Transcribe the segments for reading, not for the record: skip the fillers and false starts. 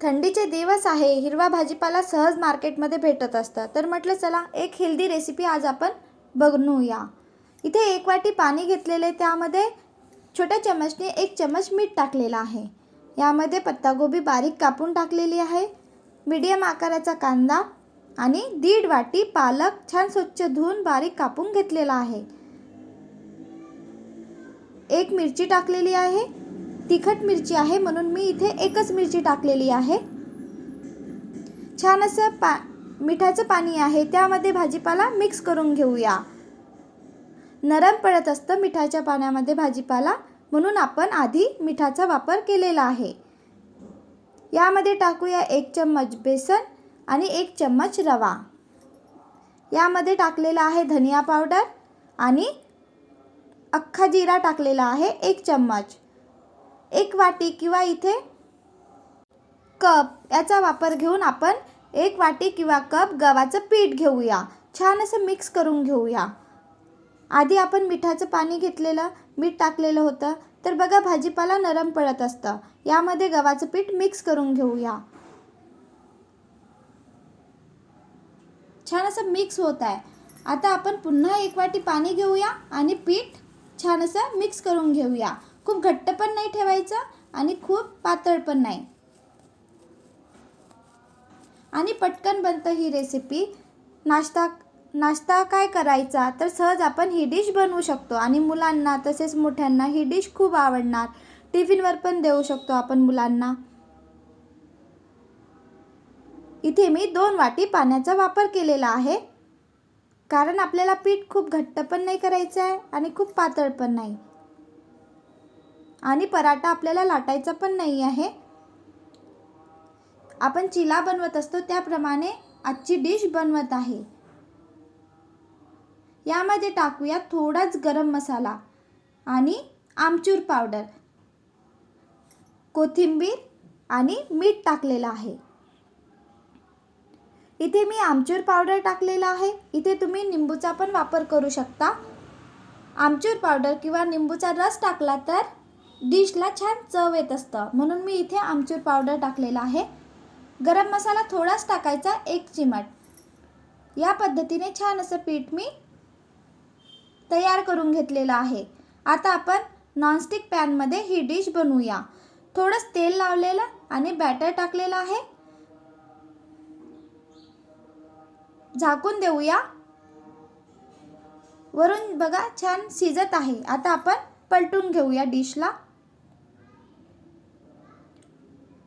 थंडीचे दिवस आहे, हिरवा भाजीपाला सहज मार्केटमध्ये भेटत असतं. तर म्हटलं चला एक हेल्दी रेसिपी आज आपण बनवूया. इथे 1 वाटी पाणी घेतलेले, त्यामध्ये छोट्या चमचने 1 चमच मीठ टाकलेलं आहे. यामध्ये पत्तागोबी बारीक कापून टाकलेली आहे, मीडियम आकाराचा कांदा आणि 1.5 वाटी पालक छान स्वच्छ धुवून बारीक कापून घेतलेला आहे. 1 मिरची टाकलेली आहे. तिखट मिरची आहे म्हणून मी इथे एकच मिरची टाकलेली आहे. छान असं मिठाचं पाणी आहे, त्यामध्ये भाजीपाला मिक्स करून घेऊया. नरम पडत असतं मिठाच्या पाण्यामध्ये भाजीपाला, म्हणून आपण आधी मिठाचा वापर केलेला आहे. यामध्ये टाकूया 1 चम्मच बेसन आणि 1 चम्मच रवा. यामध्ये टाकलेला आहे धनिया पावडर आणि अख्खा जिरा टाकलेला आहे 1 चम्मच. 1 वाटी किंवा इथे कप याचा वापर घेऊन आपण 1 वाटी किंवा कप गव्हाचं पीठ घेऊया. छान असं मिक्स करून घेऊया. आधी आपण मिठाचं पाणी घेतलेलं, मीठ टाकलेलं होतं, तर बघा भाजीपाला नरम पडत असतं. यामध्ये गव्हाचं पीठ मिक्स करून घेऊया. छान असं मिक्स होत आहे. आता आपण पुन्हा 1 वाटी पाणी घेऊया आणि पीठ छान असं मिक्स करून घेऊया. खूप घट्ट पण नाही ठेवायचं आणि खूप पातळ पण नाही. आणि पटकन बनतं ही रेसिपी. नाश्ता काय करायचा, तर सहज आपण ही डिश बनवू शकतो आणि मुलांना तसेच मोठ्यांना ही डिश खूप आवडणार. टिफिनवर पण देऊ शकतो आपण मुलांना. इथे मी 2 वाटी पाण्याचा वापर केलेला आहे, कारण आपल्याला पीठ खूप घट्ट पण नाही करायचं आहे आणि खूप पातळ पण नाही, आणि पराठा आपल्याला लाटायचा पण नाही आहे. आपण चिला बनवत असतो त्याप्रमाणे आजची डिश बनवत आहे. यामध्ये टाकूया थोडाच गरम मसाला आणि आमचूर पावडर, कोथिंबीर आणि मीठ टाकलेलं आहे. इथे मी आमचूर पावडर टाकलेला आहे. इथे तुम्ही निंबूचा पण वापर करू शकता. आमचूर पावडर किंवा निंबूचा रस टाकला तर डिशला छान चव येत असतं, म्हणून मी इथे आमचूर पावडर टाकलेला आहे. गरम मसाला थोडाच टाकायचा, 1 चिमट. या पद्धतीने छान असं पीठ मी तयार करून घेतलेलं आहे. आता आपण नॉनस्टिक पॅनमध्ये ही डिश बनवूया. थोडंच तेल लावलेलं आणि बॅटर टाकलेलं आहे. झाकून देऊया. वरून बघा छान शिजत आहे. आता आपण पलटून घेऊया डिशला.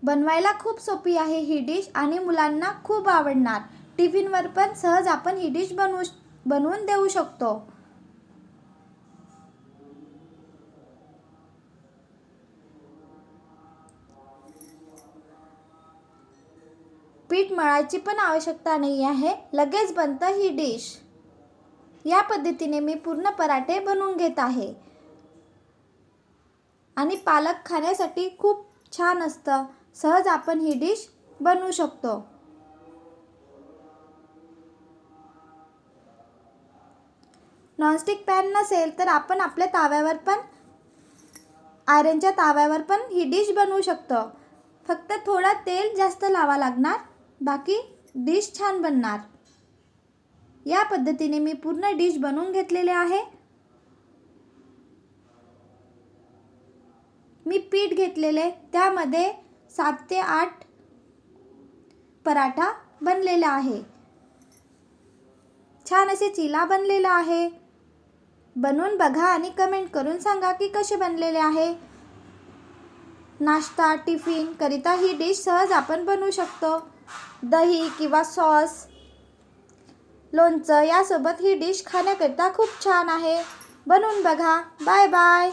बनवायला खूप सोपी आहे ही डिश आणि मुलांना खूप आवडणार. टिफिनवर पण सहज आपण ही डिश बनवून देऊ शकतो. पीठ मळायची पण आवश्यकता नाही आहे, लगेच बनतं ही डिश. या पद्धतीने मी पूर्ण पराठे बनवून घेत आहे आणि पालक खाण्यासाठी खूप छान असतं. सहज आपण ही डिश बनवू शकतो. नॉनस्टिक पॅन नसेल तर आपण आपल्या ताव्यावर पण, आयरनच्या ताव्यावर पण ही डिश बनवू शकतो. फक्त थोडा तेल जास्त लावा लागणार, बाकी डिश छान बनणार. या पद्धतीने मी पूर्ण डिश बनवून घेतलेले आहे. मी पीठ घेतलेले, त्यामध्ये 7 ते 8 पराठा बनलेला आहे. छान असे चिला बनलेला आहे. बनवून बघा आणि कमेंट करून सांगा की कसे बनलेले आहे. नाश्ता टिफिन करिता ही डिश सहज आपण बनवू शकतो. दही किंवा सॉस, लोणचं यासोबत ही डिश खाण्याकरिता खूप छान आहे. बनवून बघा. Bye bye.